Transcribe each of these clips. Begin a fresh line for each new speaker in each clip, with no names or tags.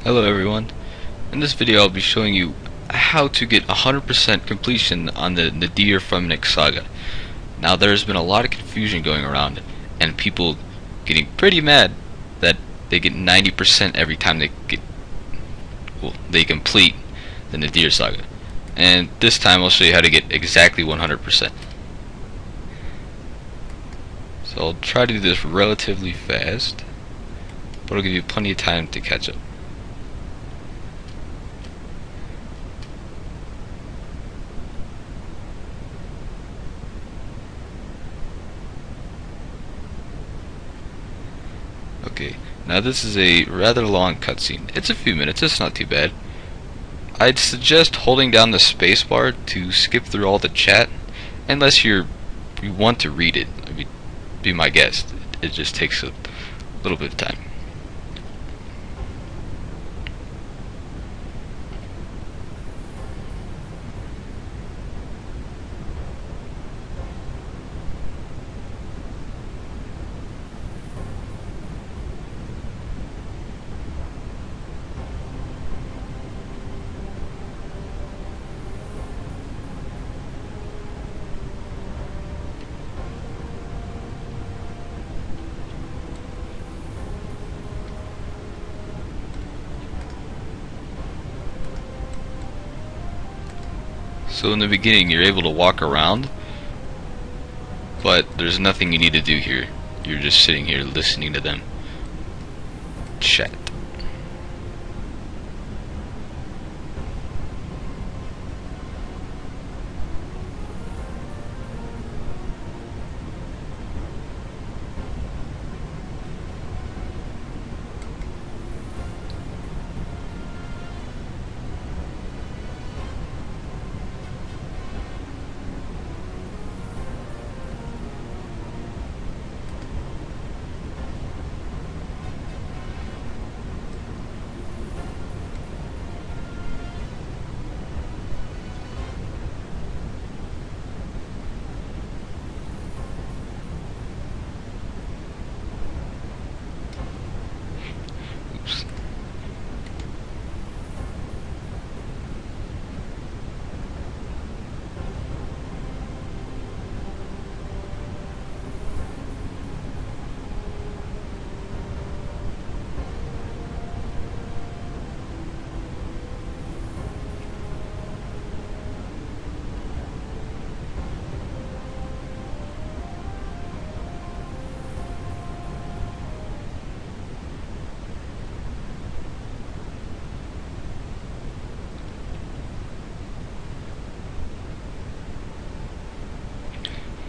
Hello everyone. In this video I'll be showing you how to get 100% completion on the Nadir Fremennik Saga. Now there's been a lot of confusion going around and people getting pretty mad that they get 90% every time they complete the Nadir Saga. And this time I'll show you how to get exactly 100%. So I'll try to do this relatively fast, but it'll give you plenty of time to catch up. Okay, now this is a rather long cutscene. It's a few minutes, it's not too bad. I'd suggest holding down the spacebar to skip through all the chat, unless you want to read it. Be my guest. It just takes a little bit of time. So in the beginning you're able to walk around, but there's nothing you need to do here. You're just sitting here listening to them chat. Oops.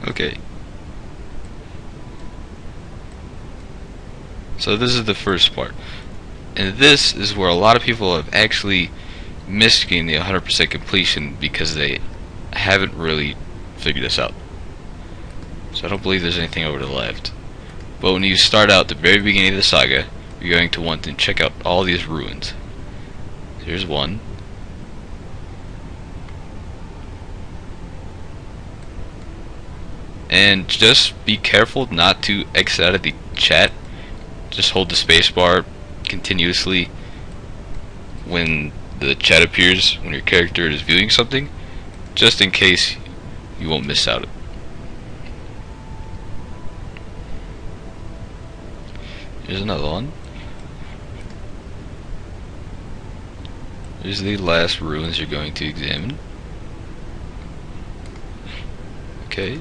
Okay. So this is the first part. And this is where a lot of people have actually missed getting the 100% completion because they haven't really figured this out. So I don't believe there's anything over to the left. But when you start out at the very beginning of the saga, you're going to want to check out all these ruins. Here's one. And just be careful not to exit out of the chat. Just hold the spacebar continuously when the chat appears, when your character is viewing something, just in case you won't miss out. Here's another one. Here's the last ruins you're going to examine. Okay.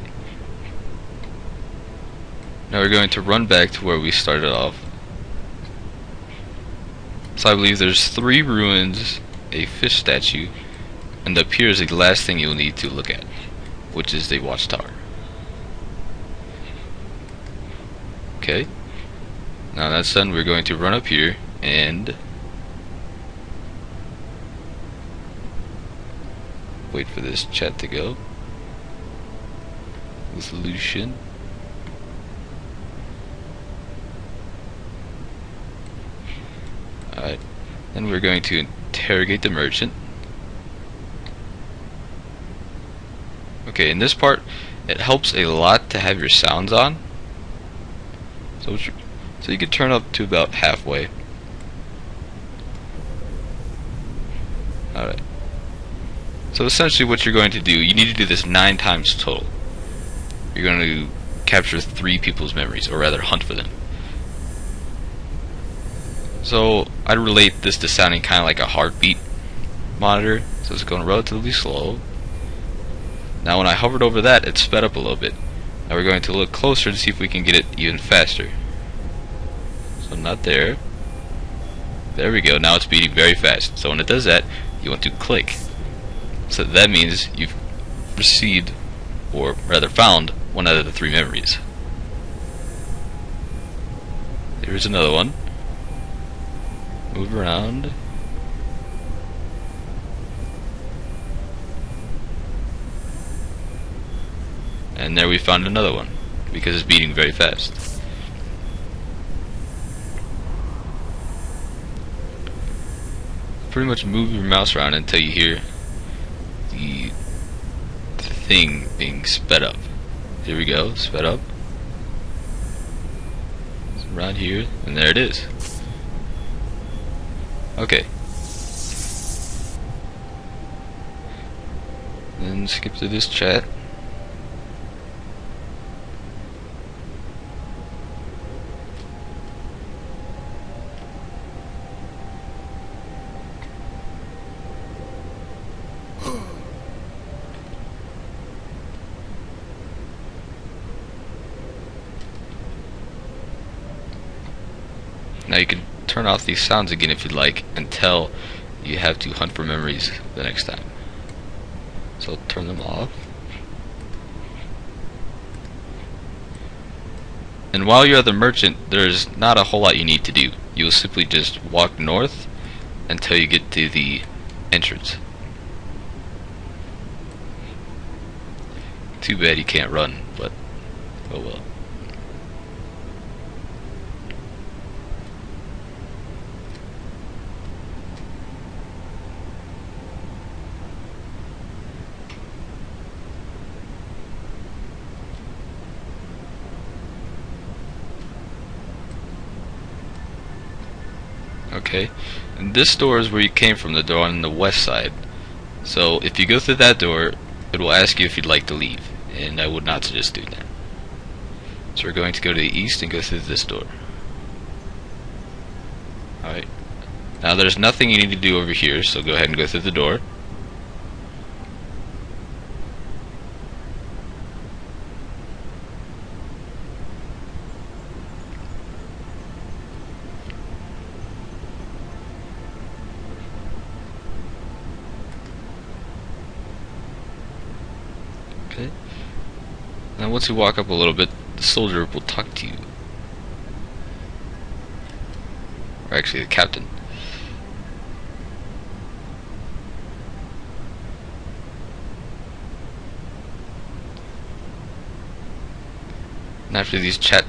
Now we're going to run back to where we started off. So I believe there's 3 ruins, a fish statue, and up here is the last thing you'll need to look at, which is the watchtower. Okay. Now that's done, we're going to run up here and wait for this chat to go. Solution. Alright, then we're going to interrogate the merchant. Okay, in this part, it helps a lot to have your sounds on. So you can turn up to about halfway. So essentially what you're going to do, you need to do this 9 times total. You're going to capture 3 people's memories, or rather hunt for them. So I'd relate this to sounding kind of like a heartbeat monitor. So it's going relatively slow. Now when I hovered over that, it sped up a little bit. Now we're going to look closer to see if we can get it even faster. So not there. There we go. Now it's beating very fast. So when it does that, you want to click. So that means you've received, or rather found, 1 out of the 3 memories. Here's another one. Move around. And there we found another one, because it's beating very fast. Pretty much move your mouse around until you hear the thing being sped up. Here we go, sped up. It's around here, and there it is. Okay. Then skip to this chat. Now you can turn off these sounds again if you'd like until you have to hunt for memories the next time. So turn them off. And while you're at the merchant, there's not a whole lot you need to do. You'll simply just walk north until you get to the entrance. Too bad you can't run, but oh well. Okay, and this door is where you came from, the door on the west side. So if you go through that door, it will ask you if you'd like to leave, and I would not suggest doing that. So we're going to go to the east and go through this door. Alright, now there's nothing you need to do over here, so go ahead and go through the door. Okay. Now once you walk up a little bit, the soldier will talk to you. Or actually the captain. And after this chat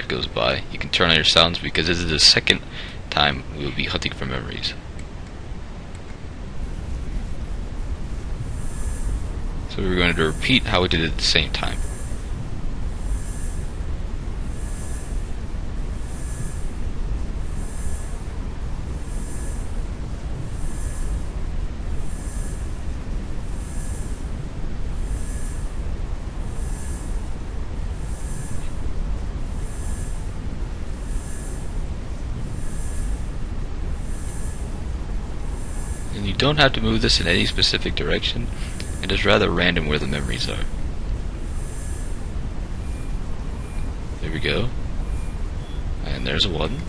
goes by, you can turn on your sounds because this is the second time we will be hunting for memories. So we're going to repeat how we did it at the same time. And you don't have to move this in any specific direction. It is rather random where the memories are. There we go. And there's a 1.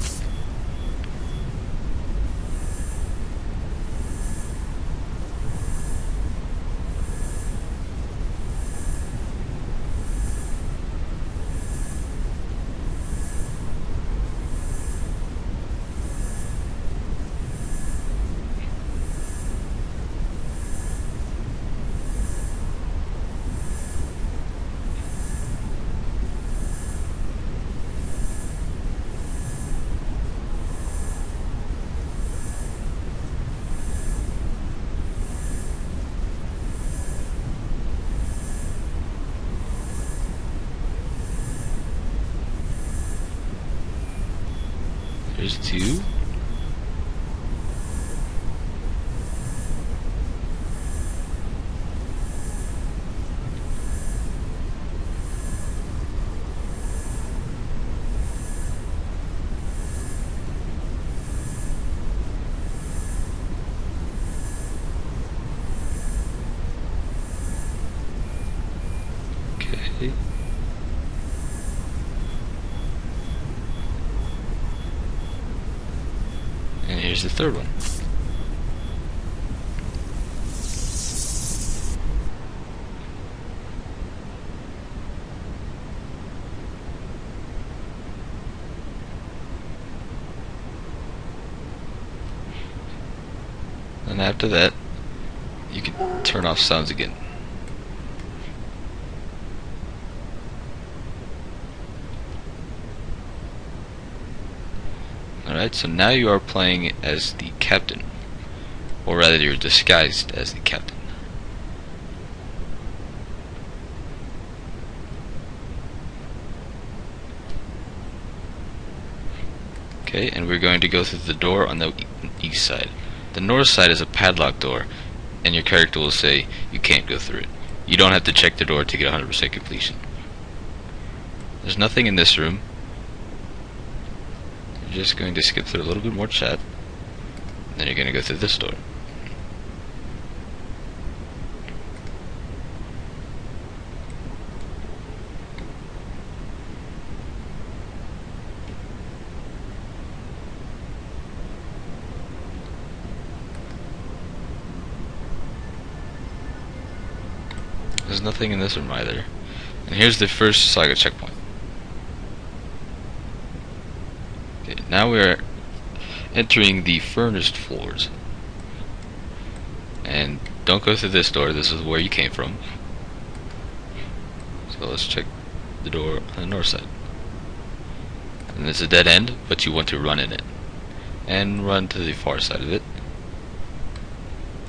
There's 2. Okay. And here's the third one. And after that, you can turn off sounds again. Alright, so now you are playing as the captain. Or rather, you're disguised as the captain. Okay, and we're going to go through the door on the east side. The north side is a padlocked door, and your character will say you can't go through it. You don't have to check the door to get 100% completion. There's nothing in this room. You're just going to skip through a little bit more chat, and then you're going to go through this door. There's nothing in this room either. And here's the first saga checkpoint. Okay, now we are entering the furnished floors. And don't go through this door, this is where you came from. So let's check the door on the north side. And it's a dead end, but you want to run in it. And run to the far side of it.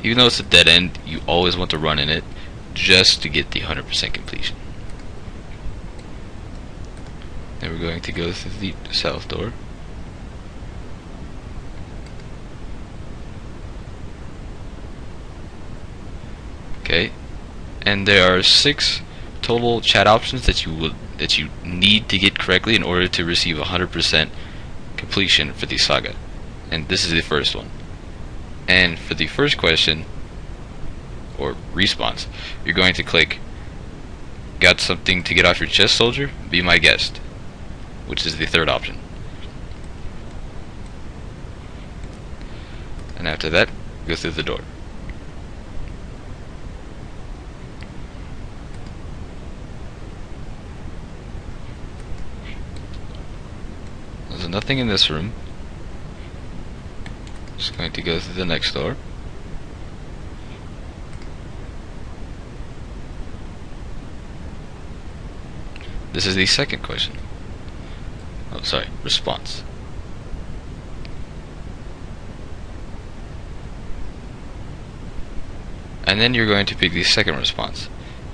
Even though it's a dead end, you always want to run in it, just to get the 100% completion. Then we're going to go through the south door. Okay, and there are 6 total chat options that you need to get correctly in order to receive 100% completion for the saga. And this is the first one. And for the first question, or response, you're going to click "Got something to get off your chest, soldier? Be my guest," which is the third option. And after that, go through the door. There's nothing in this room. Just going to go through the next door. This is the second question. Oh, sorry, response. And then you're going to pick the second response.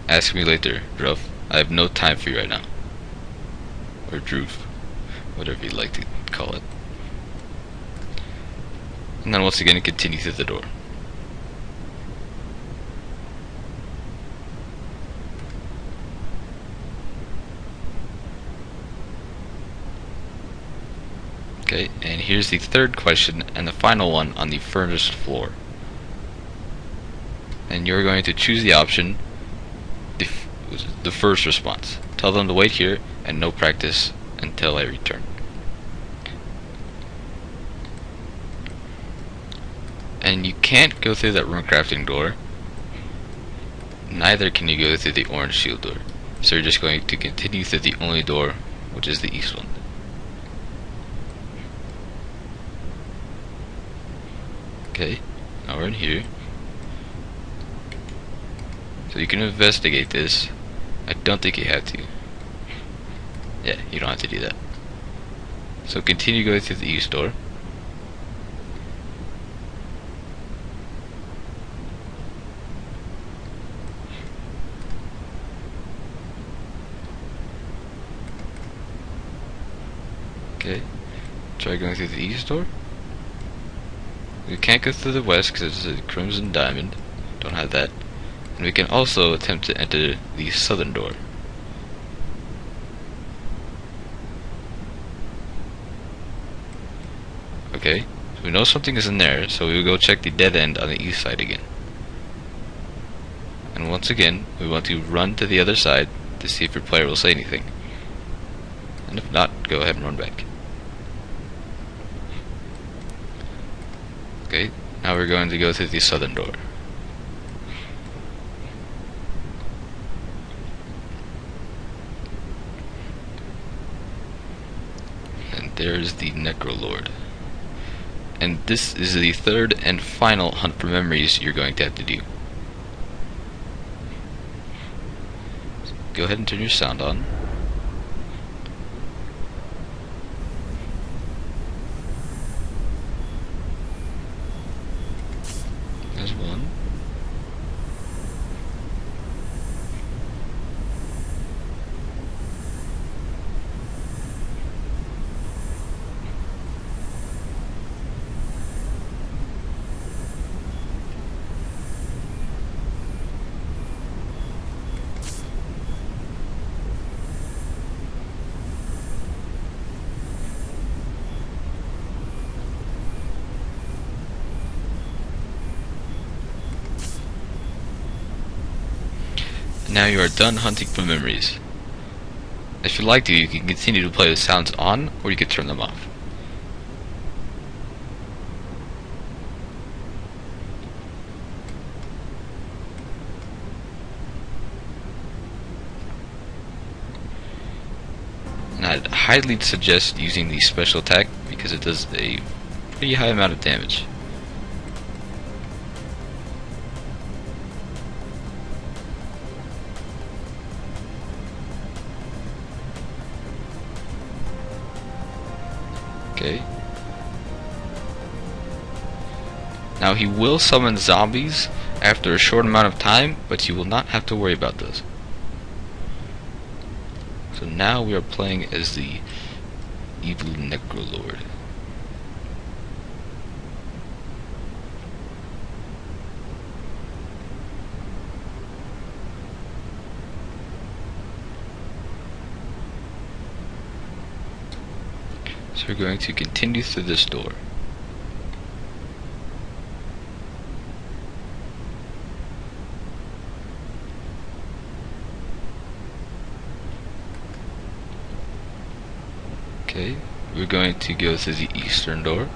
Ask me later, Druf. I have no time for you right now. Or Druf, whatever you'd like to call it. And then once again, continue through the door. Okay, and here's the third question and the final one on the furnished floor. And you're going to choose the option, the first response. Tell them to wait here and no practice until I return. And you can't go through that rune crafting door. Neither can you go through the orange shield door. So you're just going to continue through the only door, which is the east one. Okay, now we're in here. So you can investigate this. I don't think you have to. Yeah, you don't have to do that. So continue going through the east door. Okay, try going through the east door. We can't go through the west because it's a crimson diamond. Don't have that. And we can also attempt to enter the southern door. Okay, so we know something is in there, so we will go check the dead end on the east side again. And once again, we want to run to the other side to see if your player will say anything. And if not, go ahead and run back. Okay, now we're going to go through the southern door. And there's the Necrolord. And this is the third and final hunt for memories you're going to have to do. So go ahead and turn your sound on. There's one. Now you are done hunting for memories. If you'd like to, you can continue to play the sounds on, or you can turn them off. And I'd highly suggest using the special attack because it does a pretty high amount of damage. Okay. Now he will summon zombies after a short amount of time, but you will not have to worry about those. So now we are playing as the evil Necrolord. So we're going to continue through this door. Okay, we're going to go to the eastern door.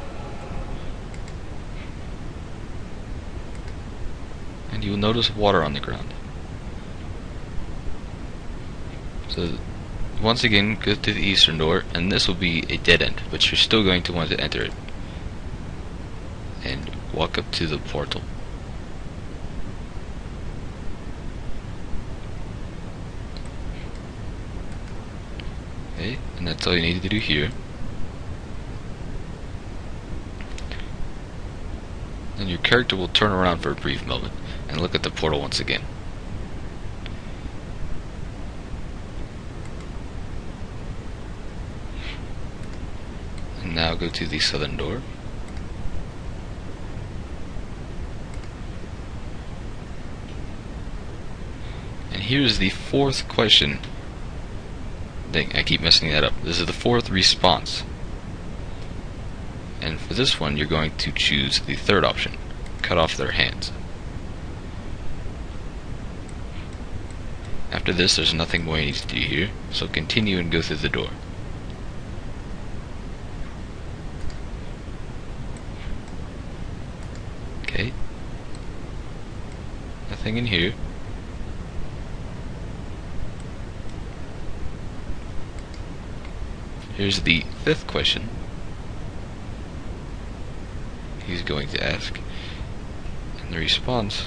And you will notice water on the ground. So once again, go to the eastern door, and this will be a dead end, but you're still going to want to enter it. And walk up to the portal. Okay, and that's all you need to do here. And your character will turn around for a brief moment and look at the portal once again. And now go to the southern door. And here's the fourth question. Dang, I keep messing that up. This is the fourth response. And for this one, you're going to choose the third option. Cut off their hands. After this, there's nothing more you need to do here, so continue and go through the door. Okay. Nothing in here. Here's the fifth question he's going to ask, and the response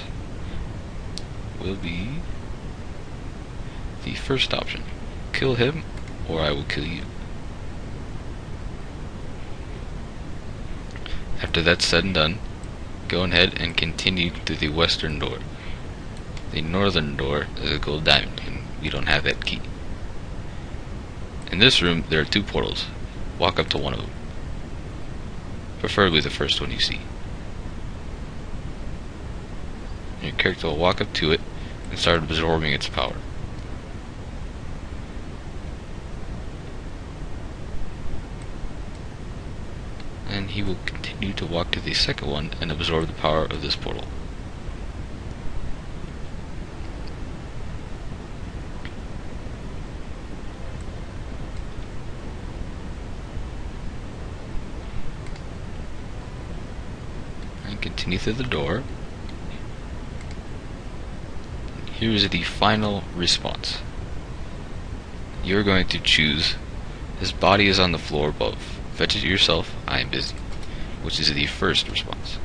will be the first option: kill him or I will kill you. After that's said and done, go ahead and continue to the western door. The northern door is a gold diamond, and we don't have that key. In this room, there are two portals. Walk up to one of them. Preferably the first one you see. Your character will walk up to it and start absorbing its power. And he will continue to walk to the second one and absorb the power of this portal. continue through the door. Here is the final response. You're going to choose his body is on the floor above. Fetch it yourself, I am busy. Which is the first response.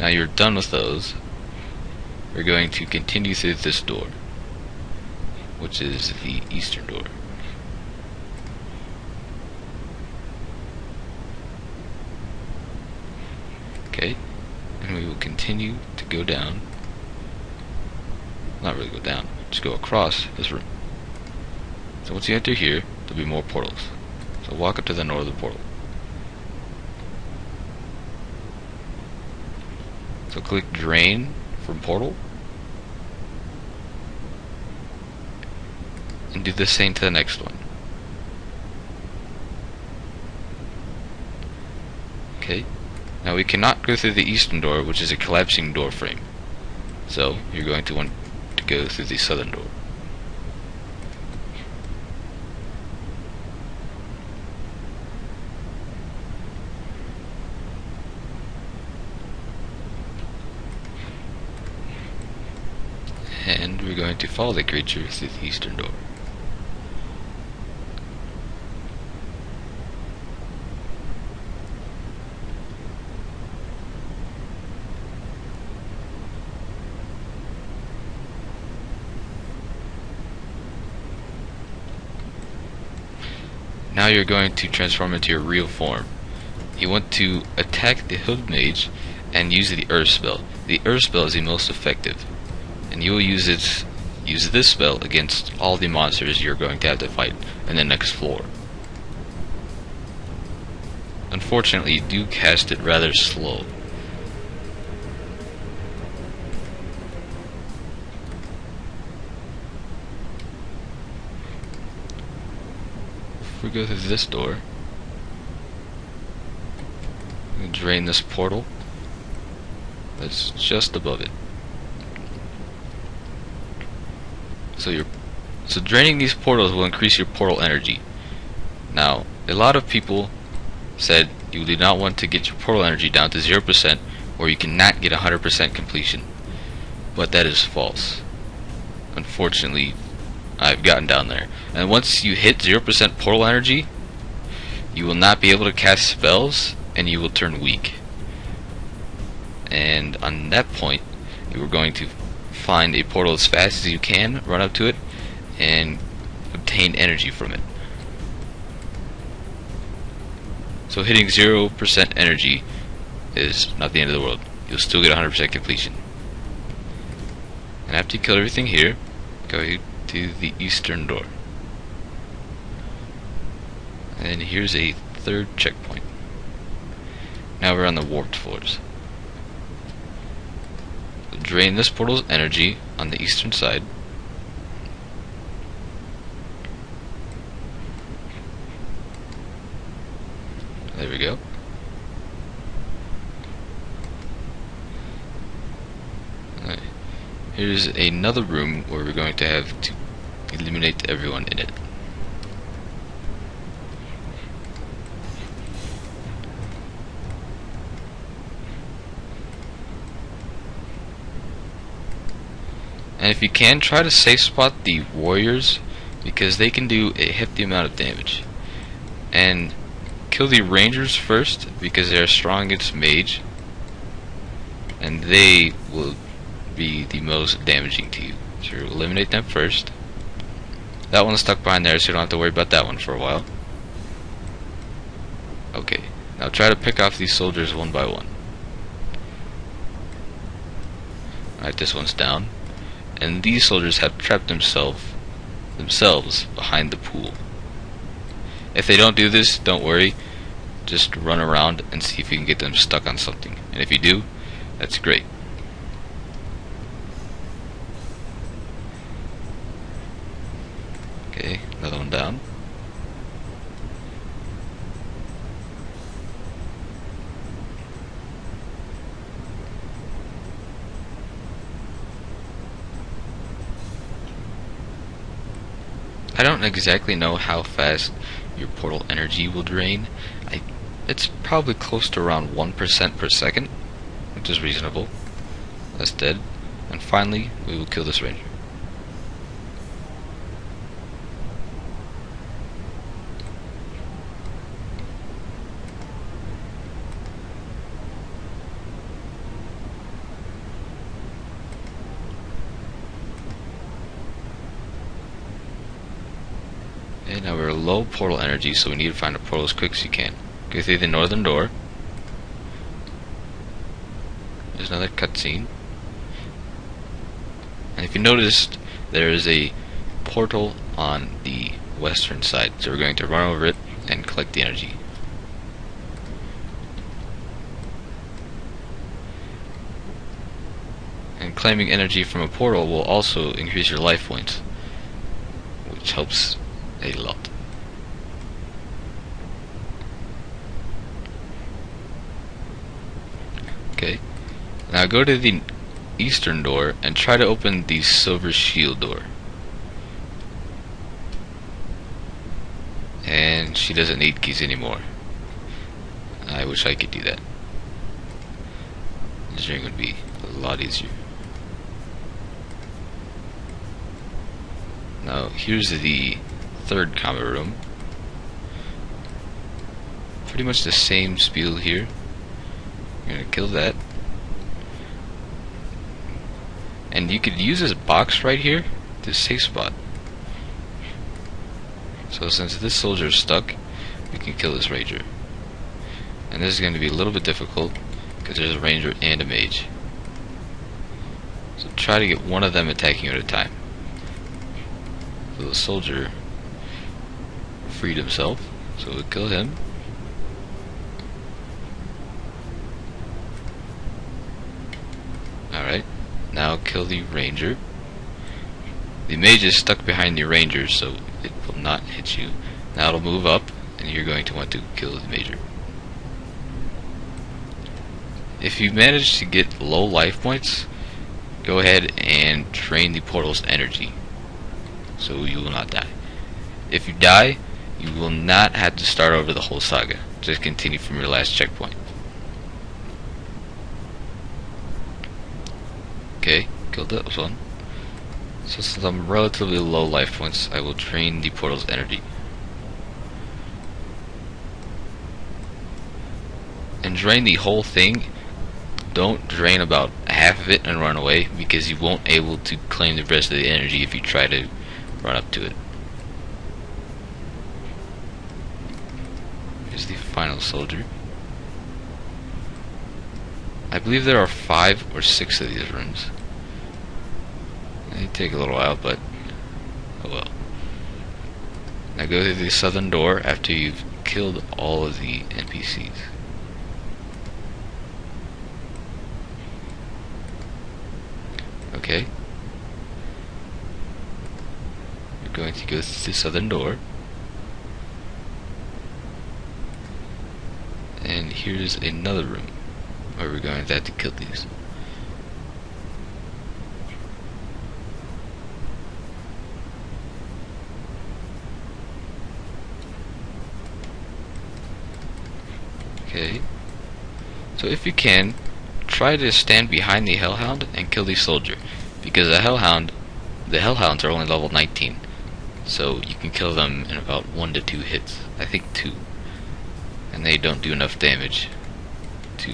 Now you're done with those. We're going to continue through this door, which is the eastern door. Okay, and we will continue to go down. Not really go down, just go across this room. So once you enter here, there'll be more portals. So walk up to the northern portal. So click drain from portal. And do the same to the next one. Okay. Now we cannot go through the eastern door, which is a collapsing door frame. So you're going to want to go through the southern door. And we're going to follow the creature through the eastern door. Now you're going to transform into your real form. You want to attack the hood mage and use the earth spell. The earth spell is the most effective, and you will use this spell against all the monsters you're going to have to fight in the next floor. Unfortunately, you do cast it rather slow. If we go through this door, we drain this portal that's just above it. So draining these portals will increase your portal energy. Now, a lot of people said you do not want to get your portal energy down to 0%, or you cannot get 100% completion. But that is false. Unfortunately, I've gotten down there. And once you hit 0% portal energy, you will not be able to cast spells, and you will turn weak. And on that point, you are going to find a portal as fast as you can, run up to it, and obtain energy from it. So hitting 0% energy is not the end of the world. You'll still get 100% completion. And after you kill everything here, go to the eastern door. And here's a third checkpoint. Now we're on the warped floors. Drain this portal's energy on the eastern side. There we go. Right. Here's another room where we're going to have to eliminate everyone in it. And if you can, try to safe spot the warriors, because they can do a hefty amount of damage. And kill the rangers first, because they are strong against mage, and they will be the most damaging to you. So eliminate them first. That one's stuck behind there, so you don't have to worry about that one for a while. Okay, now try to pick off these soldiers one by one. Alright, this one's down. And these soldiers have trapped themselves behind the pool. If they don't do this, don't worry. Just run around and see if you can get them stuck on something. And if you do, that's great. Okay, another one down. I don't exactly know how fast your portal energy will drain. I It's probably close to around 1% per second, which is reasonable. That's dead. And finally, we will kill this ranger. Okay, now we're low portal energy, so we need to find a portal as quick as you can. Go through the northern door. There's another cutscene. And if you noticed, there is a portal on the western side, so we're going to run over it and collect the energy. And claiming energy from a portal will also increase your life points, which helps a lot. Okay, now go to the eastern door and try to open the silver shield door. And she doesn't need keys anymore. I wish I could do that. This ring would be a lot easier. Now here's the third combat room. Pretty much the same spiel here. I'm gonna kill that. And you could use this box right here, this safe spot. So since this soldier is stuck, we can kill this ranger. And this is going to be a little bit difficult because there's a ranger and a mage. So try to get one of them attacking you at a time. So the soldier freed himself, so we'll kill him. Alright, now kill the ranger. The mage is stuck behind the ranger, so it will not hit you. Now it'll move up, and you're going to want to kill the major. If you manage to get low life points, go ahead and drain the portal's energy, so you will not die. If you die, you will not have to start over the whole saga. Just continue from your last checkpoint. Okay, killed that one. So since I'm relatively low life points, I will drain the portal's energy. And drain the whole thing. Don't drain about half of it and run away, because you won't be able to claim the rest of the energy if you try to run up to it. Here's the final soldier. I believe there are 5 or 6 of these rooms. They take a little while, but oh well. Now go through the southern door after you've killed all of the NPCs. Okay. You're going to go through the southern door. And here's another room where we're going to have to kill these. Okay. So if you can, try to stand behind the Hellhound and kill the soldier, because the Hellhounds are only level 19, so you can kill them in about 1 to 2 hits. I think 2, and they don't do enough damage to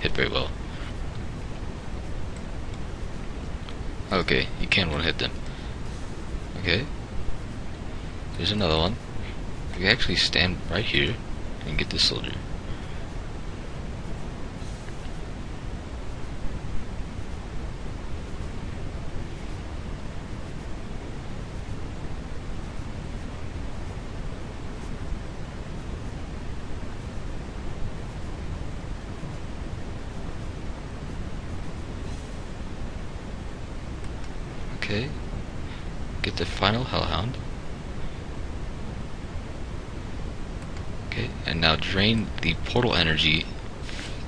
hit very well. Okay, you can one hit them. Okay, there's another one. You can actually stand right here and get this soldier. Okay, get the final Hellhound. Okay, and now drain the portal energy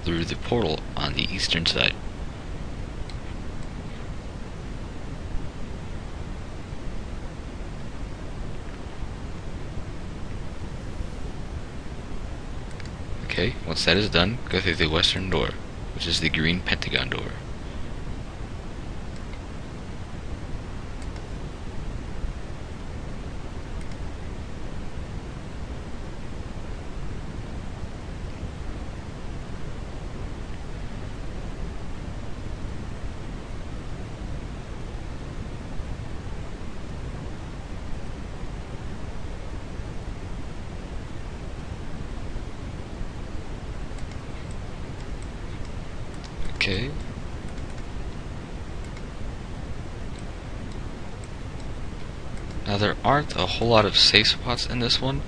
through the portal on the eastern side. Okay, once that is done, go through the western door, which is the green pentagon door. Okay. Now there aren't a whole lot of safe spots in this one,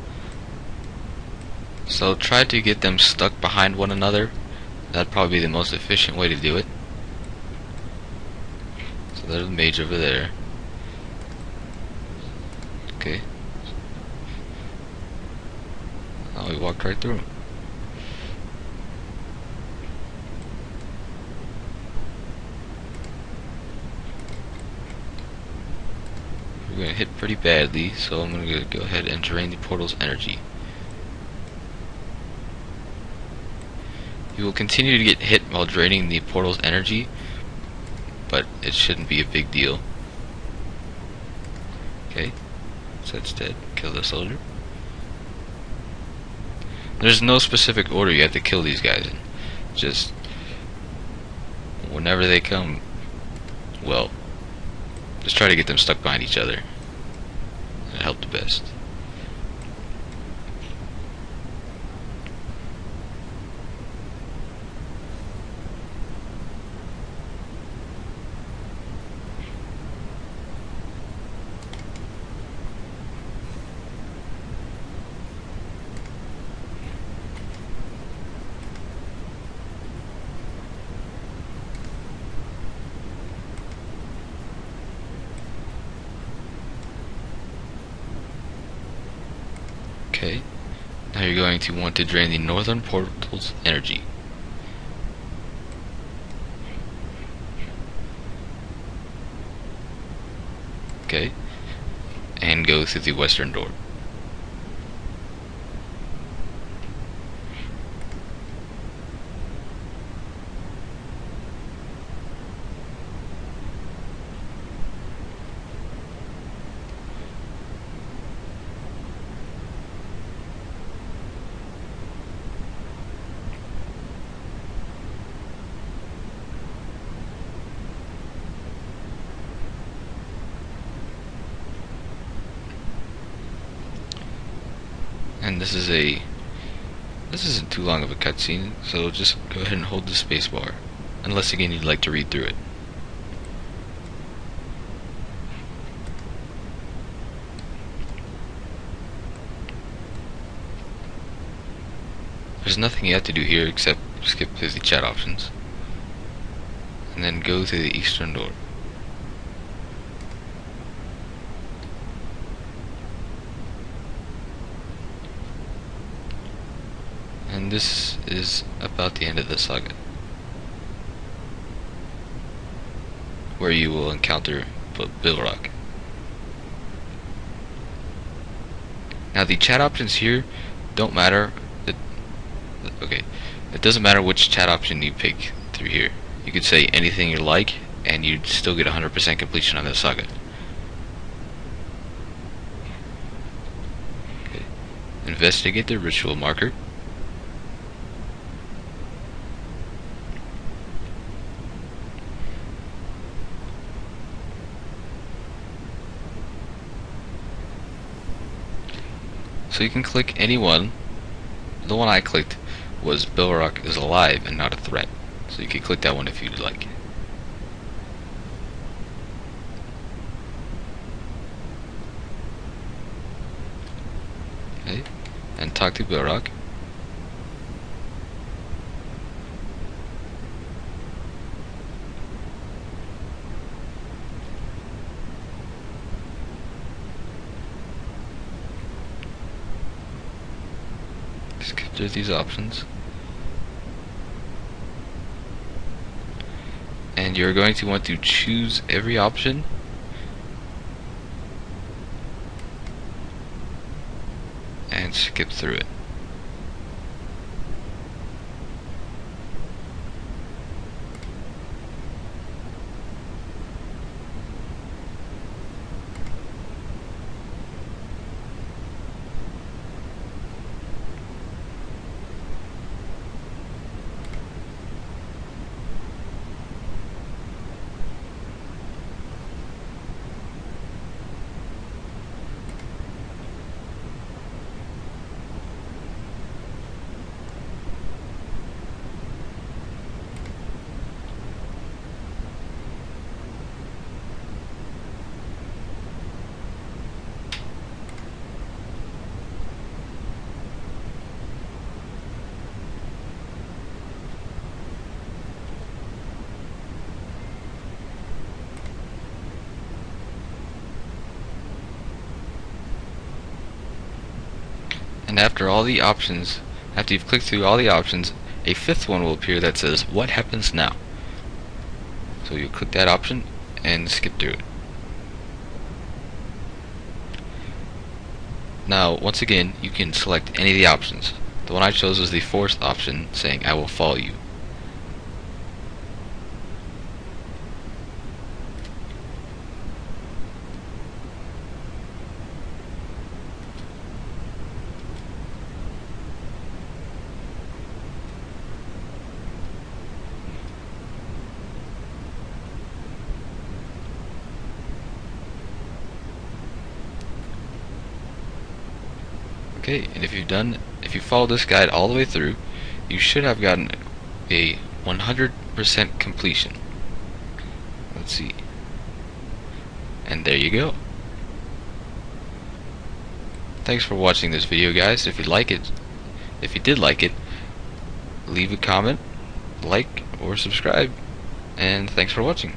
so try to get them stuck behind one another. That'd probably be the most efficient way to do it. So there's the mage over there. Okay. Oh, we walked right through him. We're going to hit pretty badly, so I'm going to go ahead and drain the portal's energy. You will continue to get hit while draining the portal's energy, but it shouldn't be a big deal. Okay, so that's dead. Kill the soldier. There's no specific order you have to kill these guys in. Just whenever they come, well, just try to get them stuck behind each other. It'll help the best. Okay, now you're going to want to drain the northern portal's energy. Okay, and go through the western door. And this isn't too long of a cutscene, so just go ahead and hold the space bar, unless again you'd like to read through it. There's nothing you have to do here except skip through the chat options, and then go to the eastern door. And this is about the end of the saga, where you will encounter Bilrach. Now the chat options here don't matter. It doesn't matter which chat option you pick through here. You could say anything you like, and you'd still get 100% completion on the saga. Okay. Investigate the ritual marker. So you can click any one. The one I clicked was Bilrach is alive and not a threat. So you can click that one if you'd like. Okay, and talk to Bilrach. Skip through these options. And you're going to want to choose every option and skip through it. And after all the options, after you've clicked through all the options, a fifth one will appear that says what happens now. So you click that option and skip through it. Now once again you can select any of the options. The one I chose was the fourth option, saying I will follow you. Okay, and if you follow this guide all the way through, you should have gotten a 100% completion. Let's see. And there you go. Thanks for watching this video, guys. If you did like it, leave a comment, like, or subscribe. And thanks for watching.